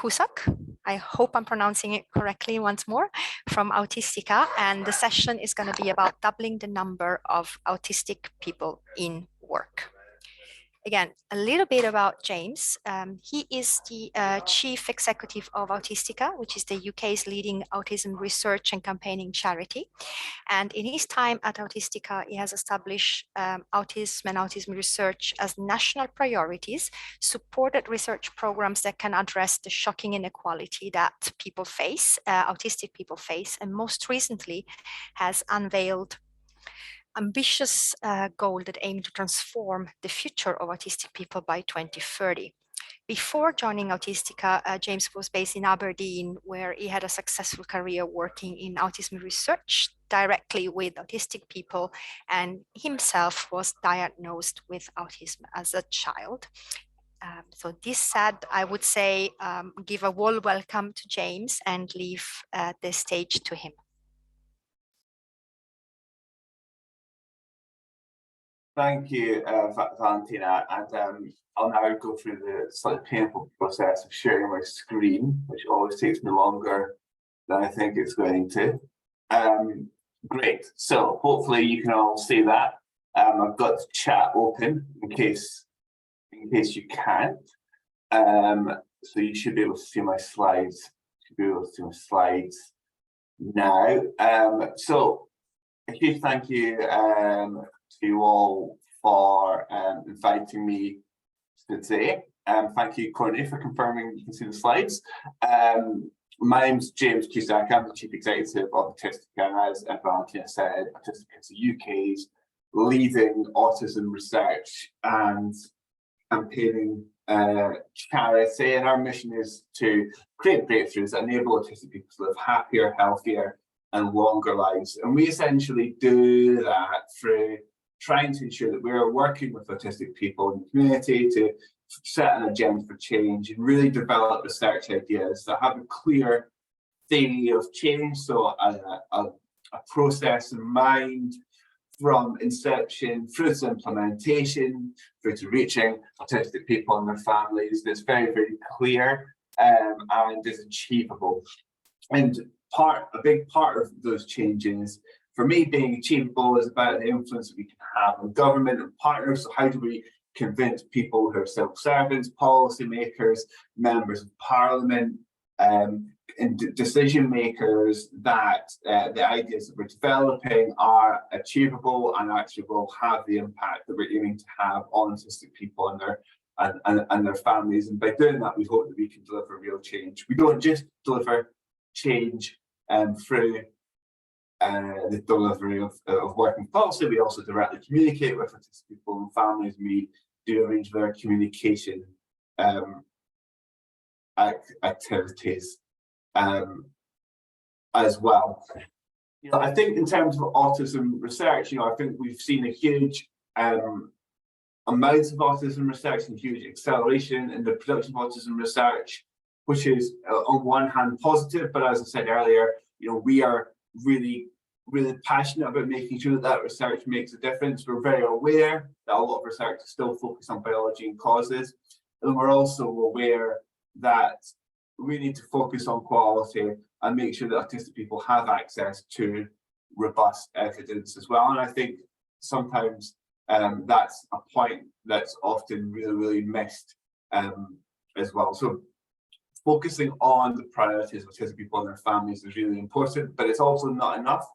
Cusack. I hope I'm pronouncing it correctly once more, from Autistica, and the session is going to be about doubling the number of autistic people in work. Again, a little bit about James. He is the Chief Executive of Autistica, which is the UK's leading autism research and campaigning charity. And in his time at Autistica, he has established autism and autism research as national priorities, supported research programs that can address the shocking inequality that people face, autistic people face, and most recently has unveiled ambitious goal that aim to transform the future of autistic people by 2030. Before joining Autistica, James was based in Aberdeen, where he had a successful career working in autism research directly with autistic people, and himself was diagnosed with autism as a child. So this said, I would say give a warm welcome to James and leave the stage to him. Thank you, Valentina, and I'll now go through the slightly painful process of sharing my screen, which always takes me longer than I think it's going to. Great, so hopefully you can all see that. I've got the chat open in case you can't. So you should be able to see my slides. Now. So a huge thank you to you all for inviting me today. Thank you, Courtney, for confirming you can see the slides. My name's James Cusack. I'm the Chief Executive of Autistica, and as Valentina said, Autistica is the UK's leading autism research and campaigning charity, and our mission is to create breakthroughs that enable autistic people to live happier, healthier, and longer lives. And we essentially do that through trying to ensure that we're working with autistic people in the community to set an agenda for change and really develop research ideas that have a clear theory of change, so a process in mind from inception through to implementation, through to reaching autistic people and their families that's very, very clear and is achievable. And a big part of those changes, for me, being achievable is about the influence that we can have on government and partners. So how do we convince people who are civil servants, policymakers, members of parliament, and decision makers that the ideas that we're developing are achievable and actually will have the impact that we're aiming to have on autistic people and their families. And by doing that, we hope that we can deliver real change. We don't just deliver change through the delivery of working policy. We also directly communicate with autistic people and families. We do arrange their communication activities as well. I think in terms of autism research, I think we've seen a huge amount of autism research and huge acceleration in the production of autism research, which is on one hand positive, but as I said earlier, we are really passionate about making sure that research makes a difference. We're very aware that a lot of research is still focused on biology and causes, and we're also aware that we need to focus on quality and make sure that autistic people have access to robust evidence as well. And I think sometimes that's a point that's often really missed as well. So focusing on the priorities of autistic people and their families is really important, but it's also not enough.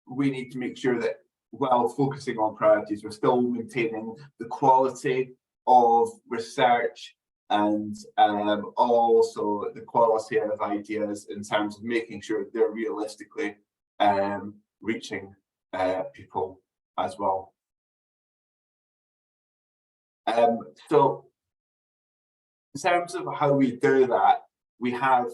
We need to make sure that while focusing on priorities, we're still maintaining the quality of research and also the quality of ideas in terms of making sure they're realistically reaching people as well. So in terms of how we do that, we have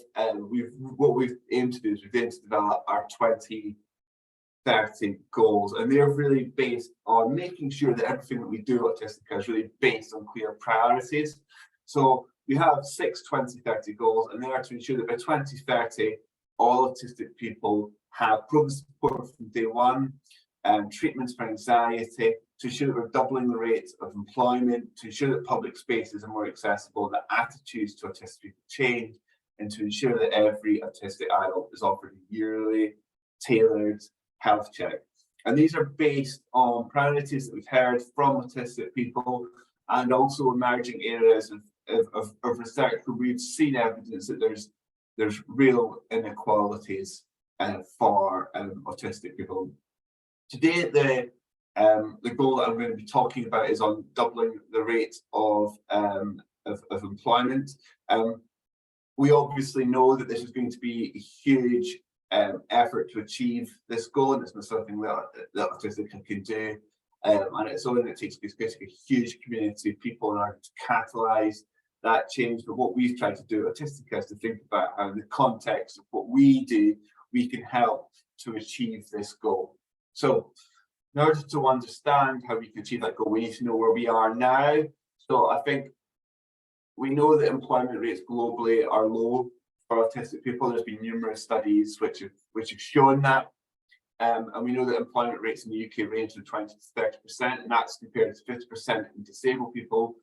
what we've aimed to do is we've aimed to develop our 2030 goals, and they're really based on making sure that everything that we do at Autistica is really based on clear priorities. So we have 6 2030 goals, and they are to ensure that by 2030 all autistic people have proven support from day one, treatments for anxiety, to ensure that we're doubling the rates of employment, to ensure that public spaces are more accessible, that attitudes to autistic people change, and to ensure that every autistic adult is offered a yearly tailored health check. And these are based on priorities that we've heard from autistic people, and also emerging areas of research where we've seen evidence that there's real inequalities for autistic people. Today, the goal that I'm going to be talking about is on doubling the rate of employment. We obviously know that this is going to be a huge effort to achieve this goal, and it's not something that autistic can do. And it's something that takes a huge community of people in order to catalyse that change. But what we've tried to do at Autistica is to think about how in the context of what we do, we can help to achieve this goal. So in order to understand how we can achieve that goal, we need to know where we are now. So I think we know that employment rates globally are low for autistic people. There's been numerous studies which have shown that. And we know that employment rates in the UK range from 20 to 30%, and that's compared to 50% in disabled people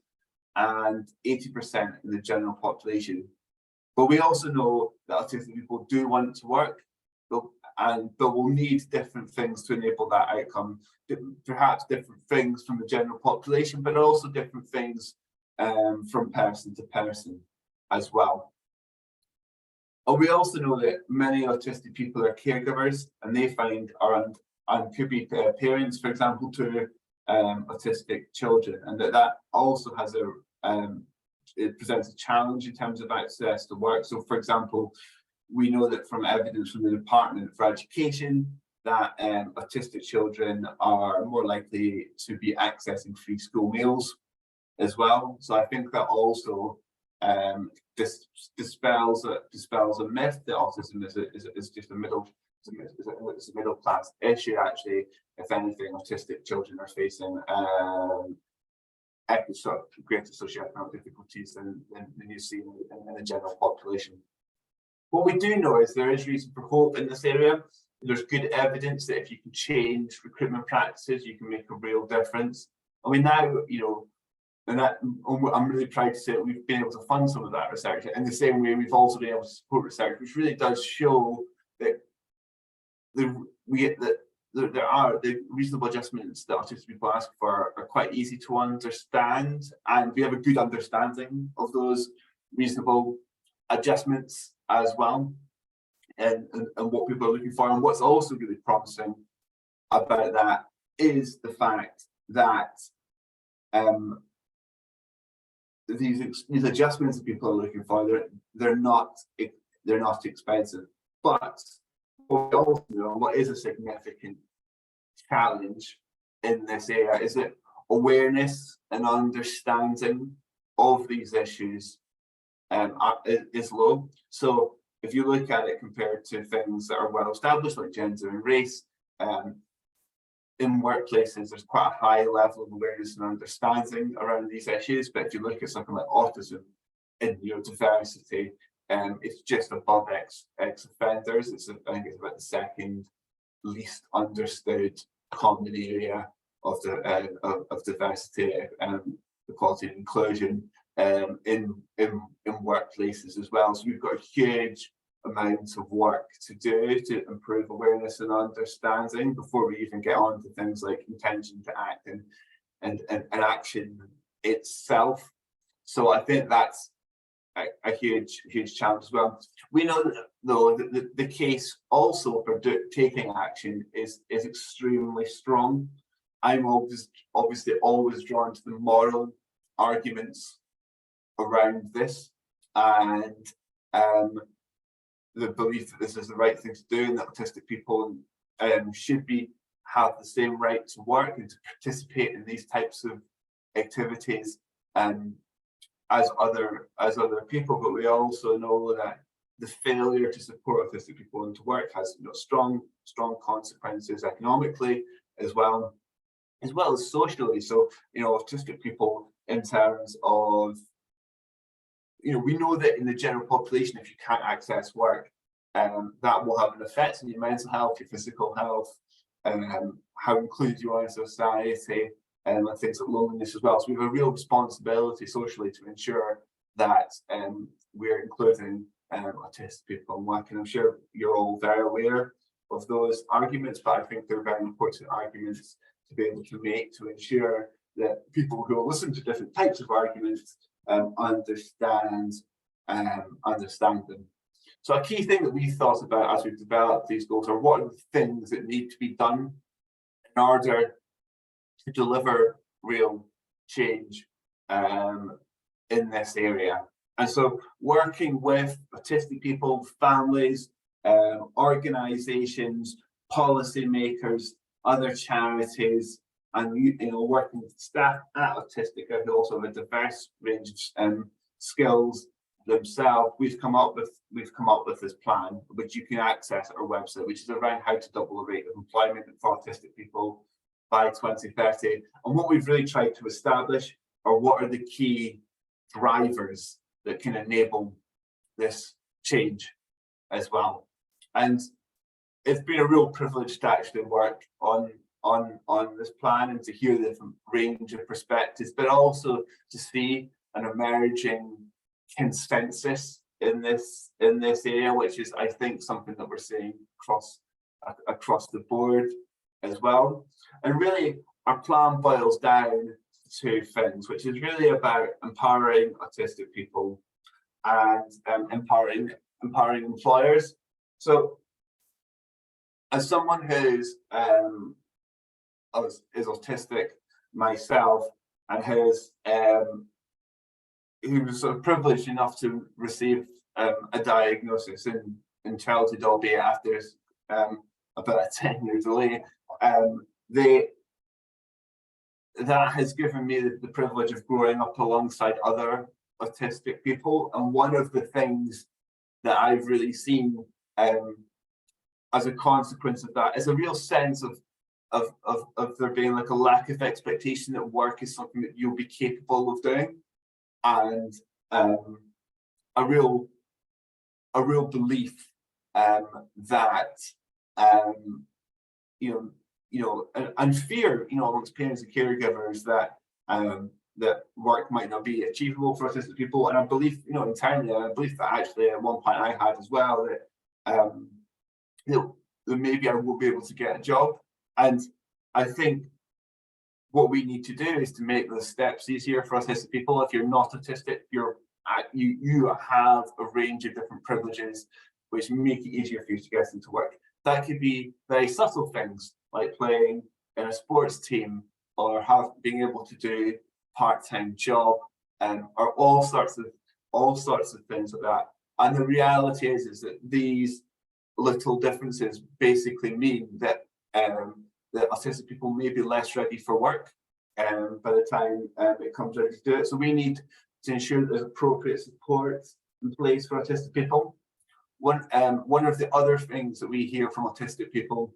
and 80% in the general population. But we also know that autistic people do want to work, but will need different things to enable that outcome. Perhaps different things from the general population, but also different things from person to person as well. And we also know that many autistic people are caregivers, and they find and could be parents, for example, to autistic children, and that also has it presents a challenge in terms of access to work. So, for example, we know that from evidence from the Department for Education that autistic children are more likely to be accessing free school meals as well. So I think that also dispels a myth that autism is just a middle class issue. Actually, if anything, autistic children are facing greater socioeconomic difficulties than you see in the general population. What we do know is there is reason for hope in this area. There's good evidence that if you can change recruitment practices, you can make a real difference. And we now, and I'm really proud to say that we've been able to fund some of that research. In the same way, we've also been able to support research, which really does show that there are the reasonable adjustments that autistic people ask for are quite easy to understand, and we have a good understanding of those reasonable adjustments as well, and what people are looking for. And what's also really promising about that is the fact that these adjustments that people are looking for, they're not expensive. But what we also know, what is a significant challenge in this area, is that awareness and understanding of these issues is low. So if you look at it compared to things that are well established like gender and race, in workplaces there's quite a high level of awareness and understanding around these issues. But if you look at something like autism in neurodiversity, it's just above ex offenders. I think it's about the second least understood common area of diversity, equality and inclusion in workplaces as well. So we've got a huge amount of work to do to improve awareness and understanding before we even get on to things like intention to act and action itself. So I think that's a huge challenge as well. We know that though the case also for taking action is extremely strong. I'm obviously always drawn to the moral arguments around this, and the belief that this is the right thing to do, and that autistic people should have the same right to work and to participate in these types of activities as other people. But we also know that the failure to support autistic people into work has strong consequences economically as well as socially. So autistic people, in terms of we know that in the general population, if you can't access work, that will have an effect on your mental health, your physical health, how included you are in society, and things like loneliness as well. So we have a real responsibility socially to ensure that we're including autistic people in work. And I'm sure you're all very aware of those arguments, but I think they're very important arguments to be able to make to ensure that people who listen to different types of arguments understand them. So a key thing that we thought about as we've developed these goals are what are the things that need to be done in order to deliver real change in this area. And so working with autistic people, families, organisations, policymakers, other charities, and working with staff at Autistica who also have a diverse range of skills themselves, we've come up with this plan, which you can access at our website, which is around how to double the rate of employment for autistic people by 2030. And what we've really tried to establish are what are the key drivers that can enable this change as well. And it's been a real privilege to actually work on this plan and to hear the different range of perspectives, but also to see an emerging consensus in this area, which is, I think, something that we're seeing across the board as well. And really, our plan boils down to two things, which is really about empowering autistic people and empowering employers. So, as someone who's is autistic myself and who's sort of privileged enough to receive a diagnosis in childhood, albeit after about a 10-year delay, that has given me the privilege of growing up alongside other autistic people. And one of the things that I've really seen as a consequence of that is a real sense of there being like a lack of expectation that work is something that you'll be capable of doing, and a real belief that and fear amongst parents and caregivers that that work might not be achievable for autistic people. And I believe entirely, I believe that actually at one point I had as well, that that maybe I will be able to get a job. And I think what we need to do is to make those steps easier for autistic people. If you're not autistic, you have a range of different privileges which make it easier for you to get into work. That could be very subtle things like playing in a sports team or being able to do part-time job, or all sorts of things like that. And the reality is that these little differences basically mean that that autistic people may be less ready for work by the time it comes ready to do it. So we need to ensure that there's appropriate support in place for autistic people. One of the other things that we hear from autistic people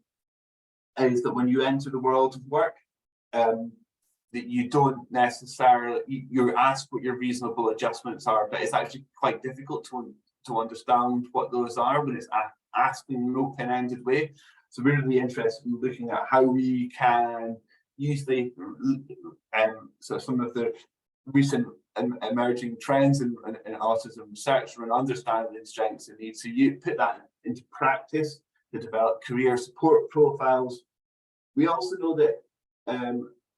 is that when you enter the world of work, that you don't necessarily, you're asked what your reasonable adjustments are, but it's actually quite difficult to understand what those are when it's asked in an open-ended way. So we're really interested in looking at how we can use some of the recent emerging trends in autism research around understanding strengths and needs. So you put that into practice to develop career support profiles. We also know that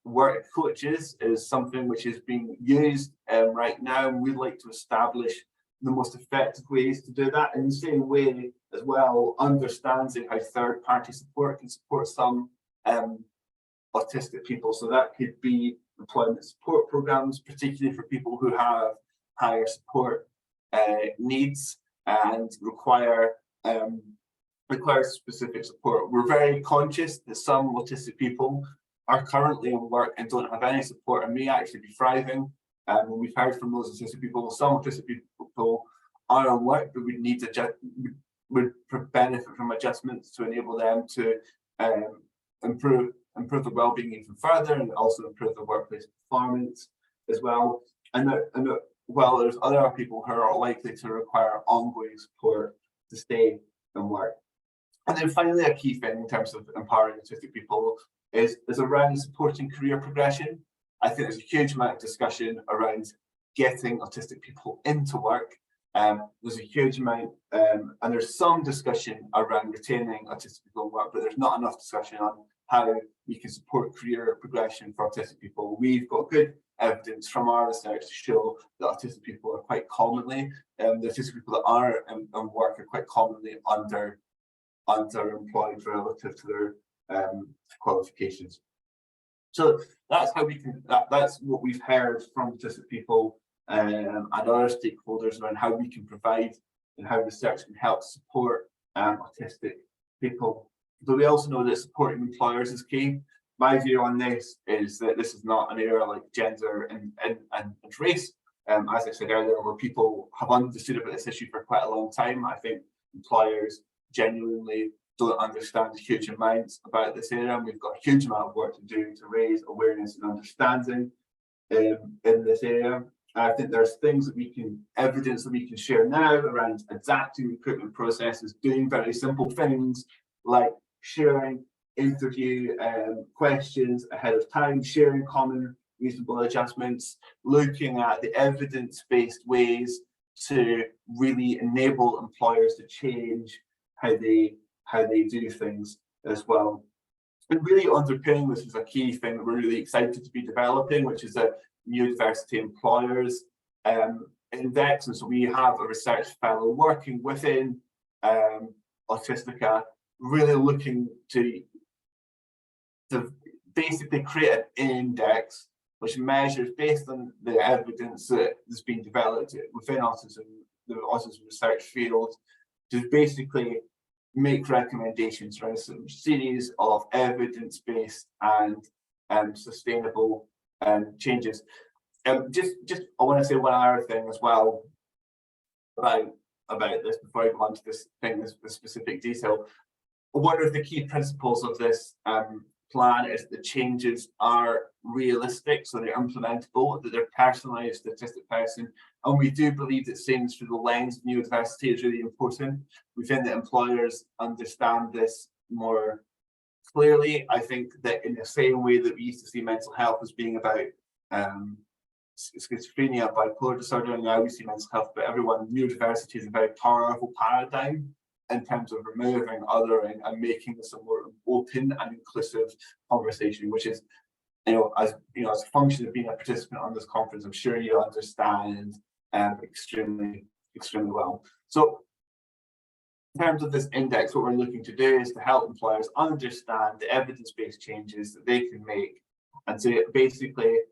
work coaches is something which is being used right now, and we'd like to establish the most effective ways to do that. In the same way as well, understanding how third-party support can support some autistic people. So that could be employment support programs, particularly for people who have higher support needs and require specific support. We're very conscious that some autistic people are currently in work and don't have any support and may actually be thriving. When we've heard from those autistic people, some autistic people are on work, but would benefit from adjustments to enable them to improve their well-being even further, and also improve their workplace performance as well. And while there's other people who are likely to require ongoing support to stay and work. And then finally, a key thing in terms of empowering autistic people is around supporting career progression. I think there's a huge amount of discussion around getting autistic people into work. There's a huge amount, and there's some discussion around retaining autistic people in work, but there's not enough discussion on how we can support career progression for autistic people. We've got good evidence from our research to show that autistic people are quite commonly, the autistic people that are in work are quite commonly underemployed relative to their qualifications. So that's how we can, that's what we've heard from autistic people and other stakeholders around how we can provide and how research can help support autistic people. But we also know that supporting employers is key. My view on this is that this is not an area like gender and race. As I said earlier, where people have understood about this issue for quite a long time. I think employers genuinely don't understand huge amounts about this area, and we've got a huge amount of work to do to raise awareness and understanding in this area. I think there's things that we can, evidence that we can share now around adapting recruitment processes, doing very simple things like sharing interview questions ahead of time, sharing common reasonable adjustments, looking at the evidence-based ways to really enable employers to change how they do things as well. And really underpinning this is a key thing that we're really excited to be developing, which is a Neurodiversity Employers Index. And so we have a research fellow working within Autistica, really looking to basically create an index which measures, based on the evidence that has been developed within autism, the autism research field, to basically make recommendations around some series of evidence-based and sustainable changes. Just I want to say one other thing as well about this before I go on to this specific detail. One of the key principles of this plan is the changes are realistic, so they're implementable, that they're personalised to the autistic person. And we do believe that seeing through the lens of neurodiversity is really important. We think that employers understand this more clearly. I think that in the same way that we used to see mental health as being about schizophrenia, bipolar disorder, and now we see mental health about everyone, neurodiversity is a very powerful paradigm in terms of removing othering and making this a more open and inclusive conversation, which is, as a function of being a participant on this conference, I'm sure you understand extremely well. So in terms of this index, what we're looking to do is to help employers understand the evidence-based changes that they can make, and to basically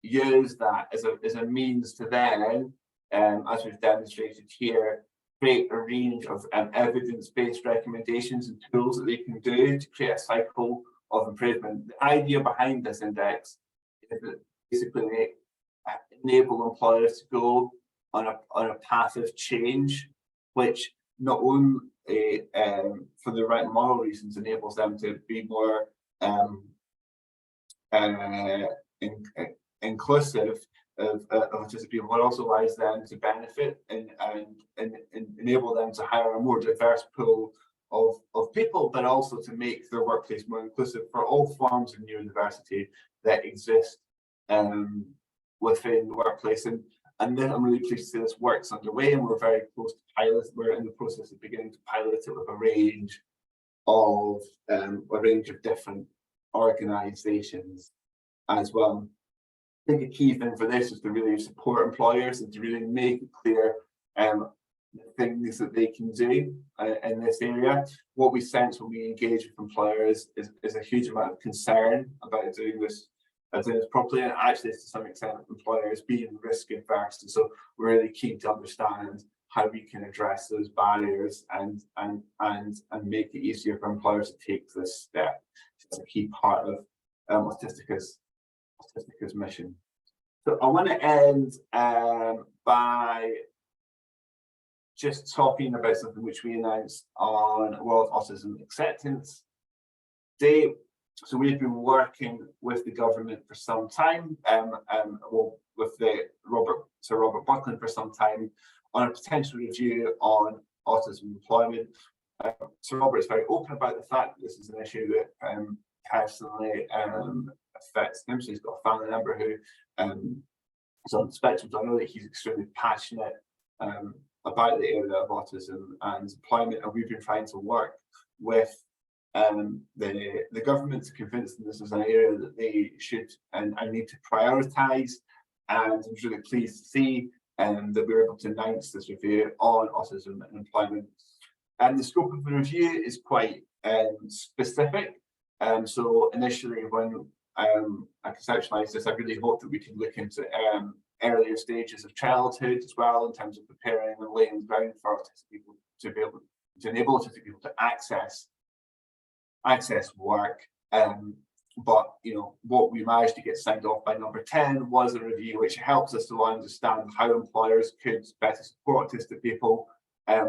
use that as a means to then, as we've demonstrated here, create a range of evidence-based recommendations and tools that they can do to create a cycle of improvement. The idea behind this index is that basically enable employers to go on a path of change, which not only for the right moral reasons enables them to be more inclusive of autistic people, but also allows them to benefit and enable them to hire a more diverse pool of people, but also to make their workplace more inclusive for all forms of neurodiversity that exist within the workplace. And then I'm really pleased to say this work's underway, and we're very close to pilot. We're in the process of beginning to pilot it with a range of different organisations as well. I think a key thing for this is to really support employers and to really make it clear the things that they can do in this area. What we sense when we engage with employers is a huge amount of concern about doing this properly, and actually to some extent employers being risk adverse. And so we're really keen to understand how we can address those barriers and make it easier for employers to take this step. It's a key part of Austica's mission. So I want to end by just talking about something which we announced on World Autism Acceptance Day. So we've been working with the government for some time, with Sir Robert Buckland for some time, on a potential review on autism employment. Sir Robert is very open about the fact that this is an issue that personally affects him. So he's got a family member who is on the spectrum. So I know that he's extremely passionate about the area of autism and employment, and we've been trying to work with the government to convince them this is an area that they should and need to prioritise. And I'm really pleased to see that we're able to announce this review on autism and employment. And the scope of the review is quite specific. So initially, when I conceptualised this, I really hoped that we could look into earlier stages of childhood as well, in terms of preparing and laying the ground for autistic people to be able to enable autistic people to access work. But what we managed to get signed off by number 10 was a review which helps us to understand how employers could better support autistic people,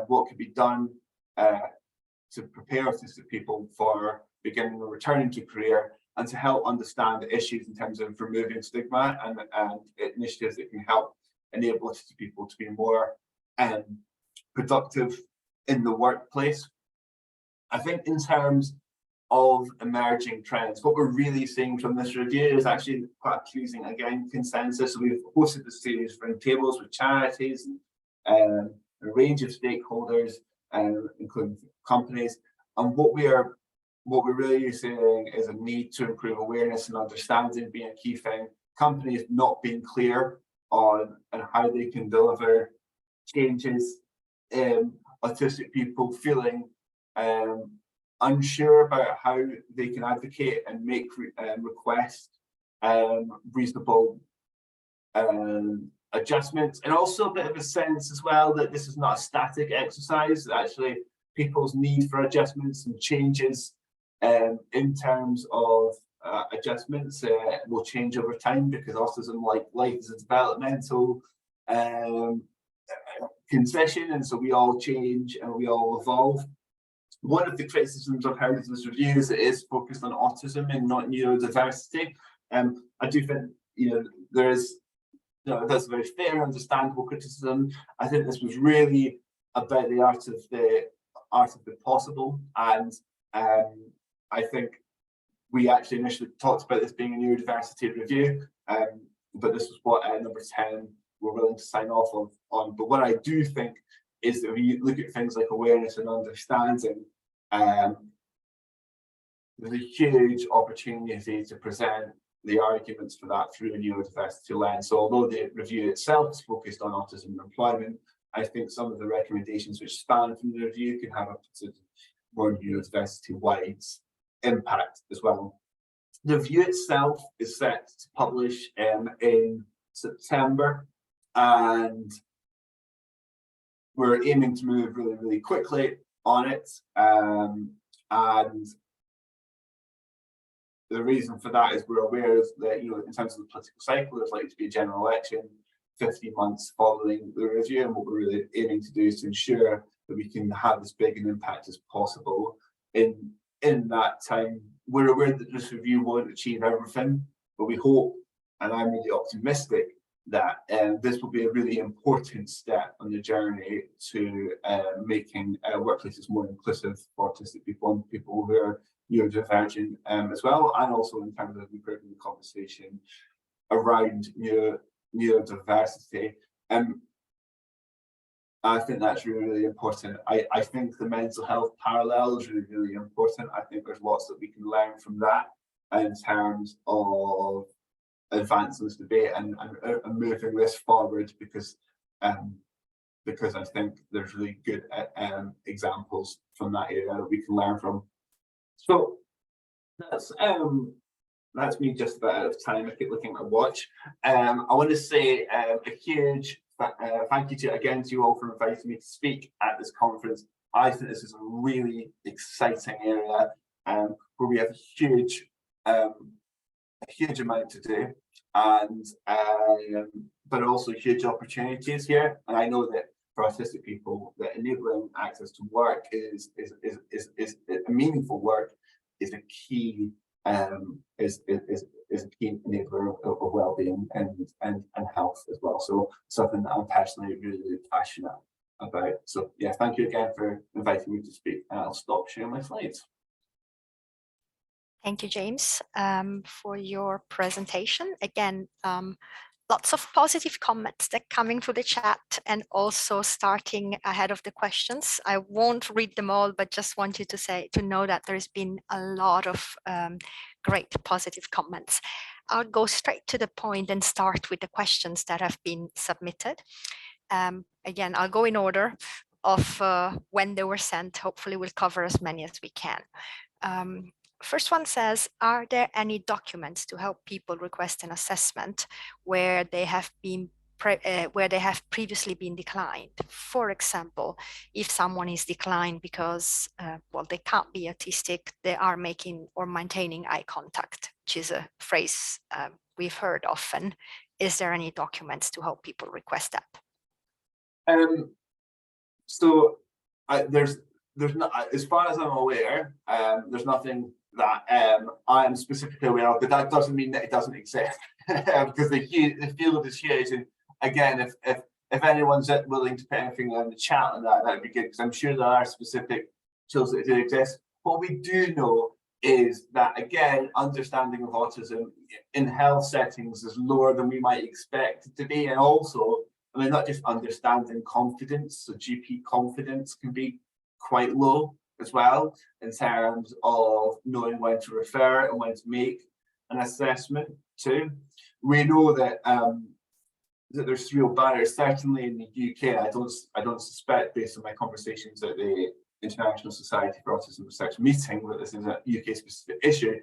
what could be done to prepare autistic people for beginning or returning to career, and to help understand the issues in terms of removing stigma and initiatives that can help enable autistic people to be more productive in the workplace. I think in terms of emerging trends, what we're really seeing from this review is actually quite pleasing, again, consensus. So we've hosted the series of roundtables with charities and a range of stakeholders, including companies. And what we're really seeing is a need to improve awareness and understanding being a key thing. Companies not being clear on how they can deliver changes, autistic people feeling unsure about how they can advocate and make request reasonable adjustments, and also a bit of a sense as well that this is not a static exercise, that actually people's need for adjustments and changes in terms of adjustments will change over time, because autism, like life, is a developmental concession, and so we all change and we all evolve. One of the criticisms I've heard of this review is it is focused on autism and not neurodiversity. I do think there is that's a very fair, understandable criticism. I think this was really about the art of the possible, and I think we actually initially talked about this being a neurodiversity review, but this was what number 10 were willing to sign off on. But what I do think is that when you look at things like awareness and understanding, there's a huge opportunity to present the arguments for that through a neurodiversity lens. So although the review itself is focused on autism and employment, I think some of the recommendations which span from the review can have a more neurodiversity-wide impact as well. The review itself is set to publish in September, and we're aiming to move really, really quickly on it. And the reason for that is we're aware that, in terms of the political cycle, there's likely to be a general election 15 months following the review, and what we're really aiming to do is to ensure that we can have as big an impact as possible in that time. We're aware that this review won't achieve everything, but we hope, and I'm really optimistic, that this will be a really important step on the journey to making workplaces more inclusive for autistic people and people who are neurodivergent as well, and also in terms of improving the conversation around neurodiversity. I think that's really, really important. I think the mental health parallel is really, really important. I think there's lots that we can learn from that in terms of advancing this debate and moving this forward, because I think there's really good examples from that area that we can learn from. So that's me just about out of time. I keep looking at my watch. I want to say a huge thank you again to you all for inviting me to speak at this conference. I think this is a really exciting area where we have a huge amount to do, and but also huge opportunities here. And I know that for autistic people, that enabling access to work is a meaningful work is a key is a key enabler of well-being and health as well. So something that I'm personally really, really passionate about. So yeah, thank you again for inviting me to speak, and I'll stop sharing my slides. Thank you, James, for your presentation. Again, lots of positive comments that coming through the chat, and also starting ahead of the questions. I won't read them all, but just want you to know that there's been a lot of great positive comments. I'll go straight to the point and start with the questions that have been submitted. Again, I'll go in order of when they were sent. Hopefully we'll cover as many as we can. First one says, are there any documents to help people request an assessment where they have previously been declined? For example, if someone is declined because, well, they can't be autistic, they are making or maintaining eye contact, which is a phrase we've heard often. Is there any documents to help people request that? There's not, as far as I'm aware, there's nothing that I am specifically aware of, but that doesn't mean that it doesn't exist, because the field is huge. And again, if anyone's willing to put anything on the chat on that, that'd be good, because I'm sure there are specific tools that do exist. What we do know is that, again, understanding of autism in health settings is lower than we might expect it to be, and also, I mean, not just understanding, confidence. So GP confidence can be quite low as well, in terms of knowing when to refer and when to make an assessment too. We know that that there's real barriers, certainly in the UK. I don't suspect, based on my conversations at the International Society for Autism Research meeting, that this is a UK specific issue.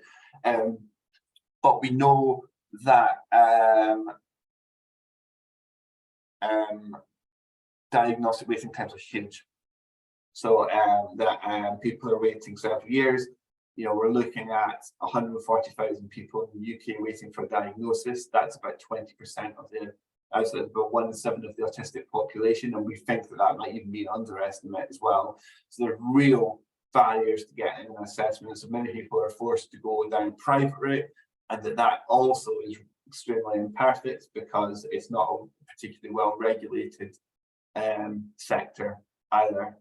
But we know that diagnostic waiting times are huge. So that people are waiting several years. You know, we're looking at 140,000 people in the UK waiting for a diagnosis. That's about 20% of the, about 1 in 7 of the autistic population, and we think that that might even be an underestimate as well. So there are real barriers to getting an assessment. So many people are forced to go down private route, and that also is extremely imperfect because it's not a particularly well regulated sector either.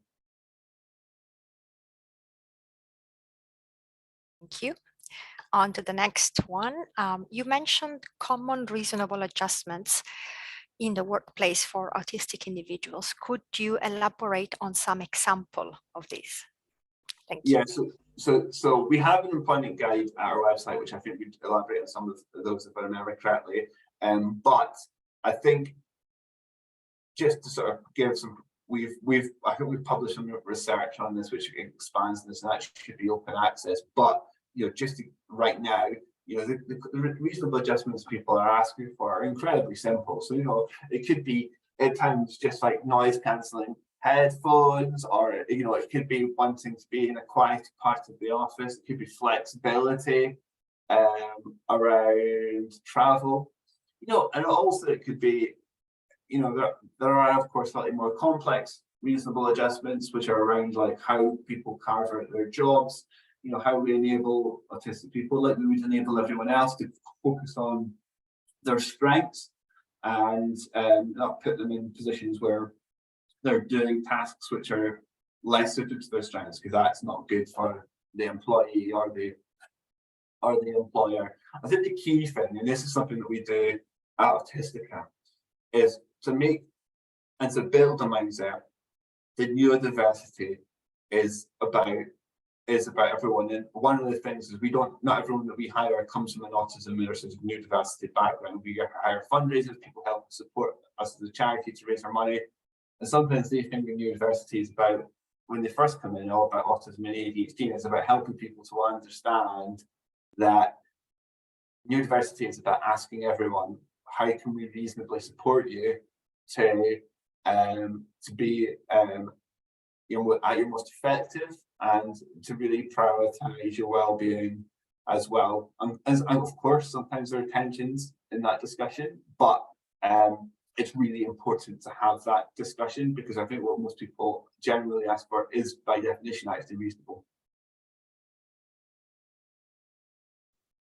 Thank you. On to the next one. You mentioned common reasonable adjustments in the workplace for autistic individuals. Could you elaborate on some example of these? Thank you. Yeah, so we have an employment guide at our website, which I think we elaborate on some of those, if I remember correctly. But I think just to sort of give some, I think we've published some research on this, which expands this, and that should be open access. But you know, just right now, you know, the reasonable adjustments people are asking for are incredibly simple. So you know, it could be at times just like noise cancelling headphones, or you know, it could be wanting to be in a quiet part of the office. It could be flexibility around travel. You know, and also it could be, you know, there are of course slightly more complex reasonable adjustments, which are around like how people carve out their jobs. You know, how we enable autistic people, like we would enable everyone else, to focus on their strengths and not put them in positions where they're doing tasks which are less suited to their strengths, because that's not good for the employee or the employer. I think the key thing, and this is something that we do at Autistica, is to make and to build a mindset that neurodiversity is about everyone. And one of the things is not everyone that we hire comes from an autism or sort of neurodiversity background. We hire fundraisers, people help support us as a charity to raise our money. And sometimes they think that neurodiversity is about, when they first come in, all about autism and ADHD. It's about helping people to understand that neurodiversity is about asking everyone, how can we reasonably support you to be you know, at your most effective, and to really prioritize your well-being as well. And of course, sometimes there are tensions in that discussion, but it's really important to have that discussion, because I think what most people generally ask for is, by definition, actually reasonable.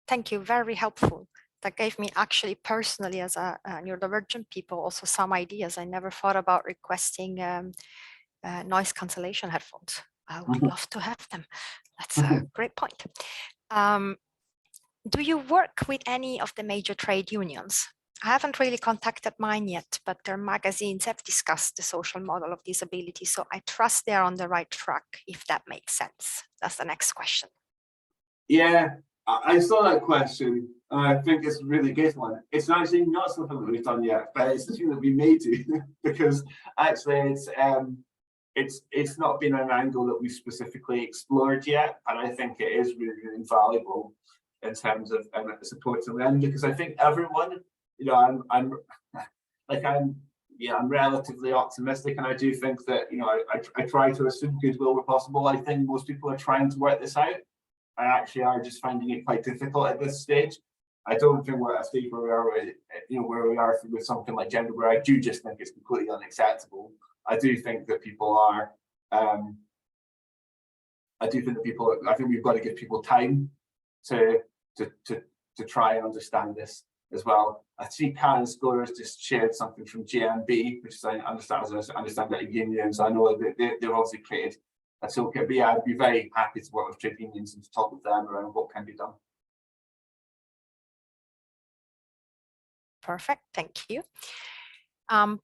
Thank you, very helpful. That gave me actually personally, as a neurodivergent people, also some ideas. I never thought about requesting noise cancellation headphones. I would love to have them. That's a great point. Do you work with any of the major trade unions? I haven't really contacted mine yet, but their magazines have discussed the social model of disability, so I trust they're on the right track, if that makes sense. That's the next question. Yeah, I saw that question, and I think it's a really good one. It's actually not something that we've done yet, but it's something that we may do because actually it's not been an angle that we've specifically explored yet, and I think it is really, really valuable in terms of supporting them, because I think everyone, you know, I'm relatively optimistic, and I do think that, you know, I try to assume goodwill where possible. I think most people are trying to work this out, and actually are just finding it quite difficult at this stage. I don't think we're at a stage where we are, you know, where we are with something like gender, where I do just think it's completely unacceptable. I do think that people are. I think we've got to give people time to try and understand this as well. I see Karen Scores just shared something from GMB, which is, I understand that a union, so I know that they've also created a toolkit. But yeah, I'd be very happy to work with trade unions and to talk with them around what can be done. Perfect, thank you. Another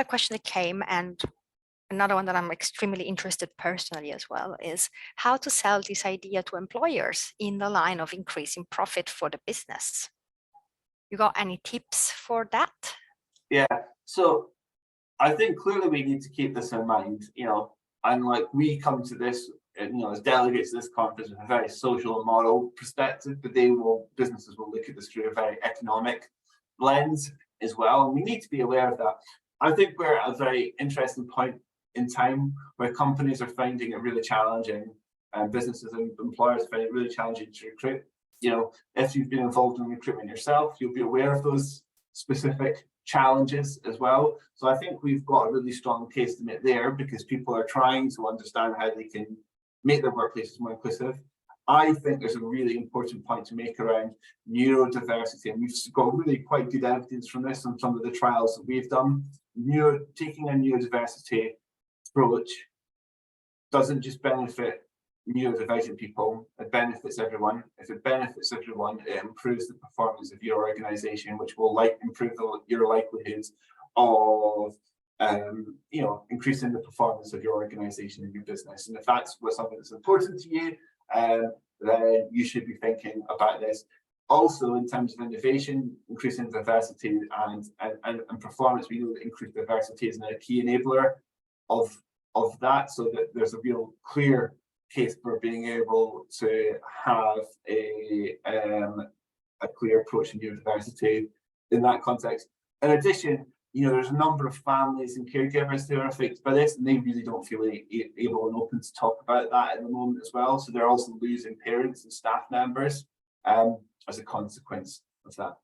question that came, and another one that I'm extremely interested personally as well, is how to sell this idea to employers in the line of increasing profit for the business. You got any tips for that? Yeah, so I think clearly we need to keep this in mind, you know, and like we come to this, you know, as delegates to this conference with a very social and moral perspective, but businesses will look at this through a very economic lens as well, and we need to be aware of that. I think we're at a very interesting point in time where companies are finding it really challenging, and businesses and employers find it really challenging to recruit. You know, if you've been involved in recruitment yourself, you'll be aware of those specific challenges as well. So I think we've got a really strong case to make there, because people are trying to understand how they can make their workplaces more inclusive. I think there's a really important point to make around neurodiversity, and we've got really quite good evidence from this on some of the trials that we've done. Taking a neurodiversity approach doesn't just benefit neurodivergent people, it benefits everyone. If it benefits everyone, it improves the performance of your organization, which will improve your likelihoods of you know, increasing the performance of your organization and your business. And if that's something that's important to you, then you should be thinking about this. Also, in terms of innovation, increasing diversity and performance, we know that increased diversity is a key enabler of that, so that there's a real clear case for being able to have a clear approach to neurodiversity in that context. In addition, you know, there's a number of families and caregivers who are affected by this, and they really don't feel able and open to talk about that at the moment as well. So they're also losing parents and staff members as a consequence of that.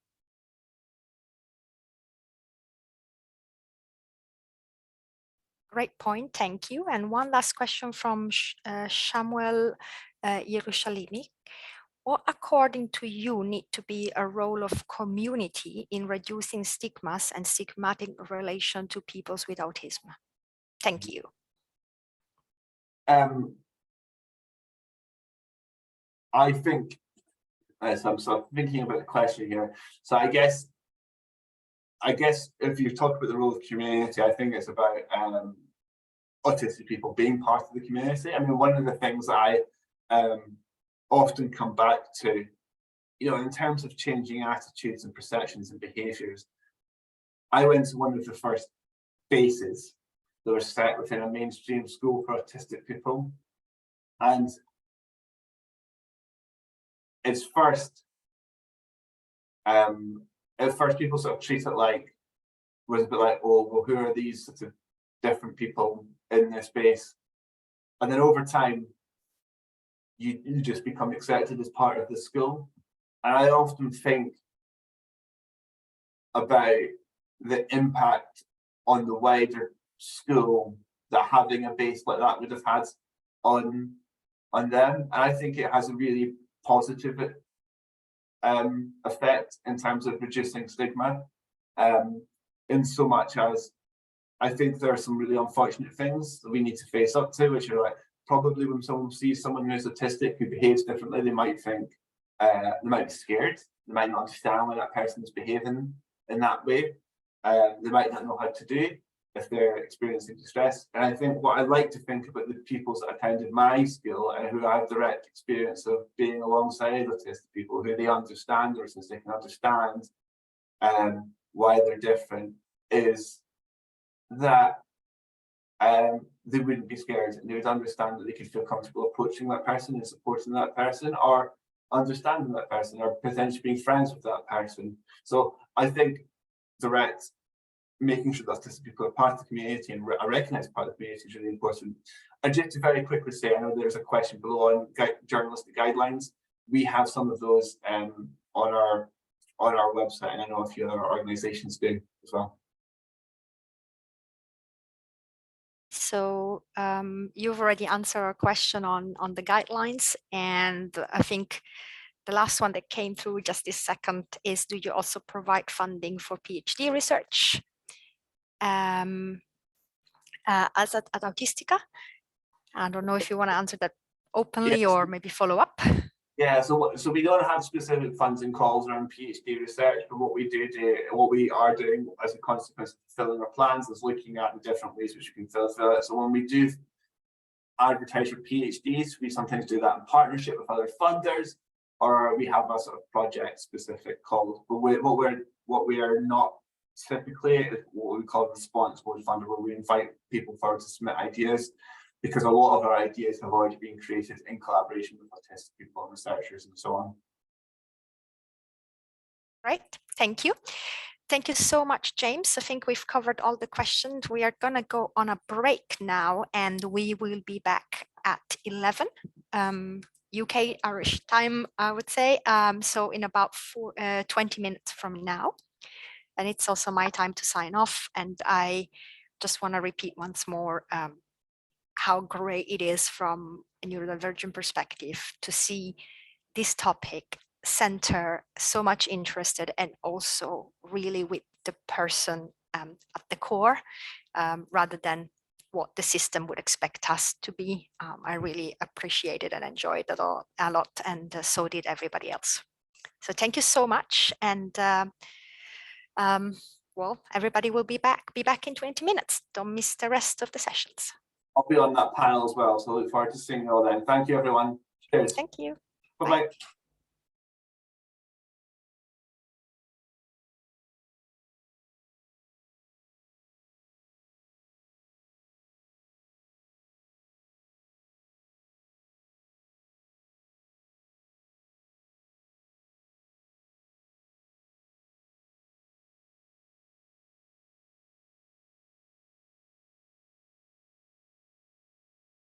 Great point, thank you. And one last question from Samuel Yerushalimi. What, according to you, need to be a role of community in reducing stigmas and stigmatic relation to people with autism? Thank you. I think, so I'm sort of thinking about the question here. So I guess if you talk about the role of community, I think it's about autistic people being part of the community. I mean, one of the things that I often come back to, you know, in terms of changing attitudes and perceptions and behaviours, I went to one of the first bases that were set within a mainstream school for autistic people, and at first people sort of treat it like, was a bit like, oh, well, who are these sort of different people in this space? And then over time, you just become accepted as part of the school. And I often think about the impact on the wider school that having a base like that would have had on them. And I think it has a really positive effect in terms of reducing stigma, in so much as I think there are some really unfortunate things that we need to face up to, which are like probably when someone sees someone who's autistic who behaves differently, they might think, they might be scared. They might not understand why that person is behaving in that way. They might not know how to do if they're experiencing distress. And I think what I like to think about the pupils that attended my school and who have direct experience of being alongside autistic people, who they understand, or since they can understand why they're different, is that they wouldn't be scared, and they would understand that they could feel comfortable approaching that person and supporting that person, or understanding that person, or potentially being friends with that person. So I think direct, making sure that autistic people are part of the community and are recognised part of the community is really important. And just to very quickly say, I know there's a question below on journalistic guidelines. We have some of those on our website, and I know a few other organisations do as well. So you've already answered our question on the guidelines, and I think the last one that came through just this second is, do you also provide funding for PhD research as at Autistica? I don't know if you want to answer that openly, yes, or maybe follow up. Yeah, so we don't have specific funding calls around PhD research, but what we are doing as a consequence of fulfilling our plans is looking at the different ways which we can fulfill it. So when we do advertise for PhDs, we sometimes do that in partnership with other funders, or we have a sort of project specific call. But what we are not typically is what we call responsible funder, where we invite people forward to submit ideas, because a lot of our ideas have already been created in collaboration with autistic people and researchers and so on. Right, thank you. Thank you so much, James. I think we've covered all the questions. We are going to go on a break now, and we will be back at 11 UK Irish time, I would say. So in about 20 minutes from now. And it's also my time to sign off. And I just want to repeat once more how great it is from a neurodivergent perspective to see this topic center so much interested, and also really with the person at the core, rather than what the system would expect us to be. I really appreciated and enjoyed it a lot, and so did everybody else. So thank you so much. And well, everybody will be back in 20 minutes. Don't miss the rest of the sessions. I'll be on that panel as well, so I look forward to seeing you all then. Thank you, everyone. Cheers. Thank you. Bye-bye.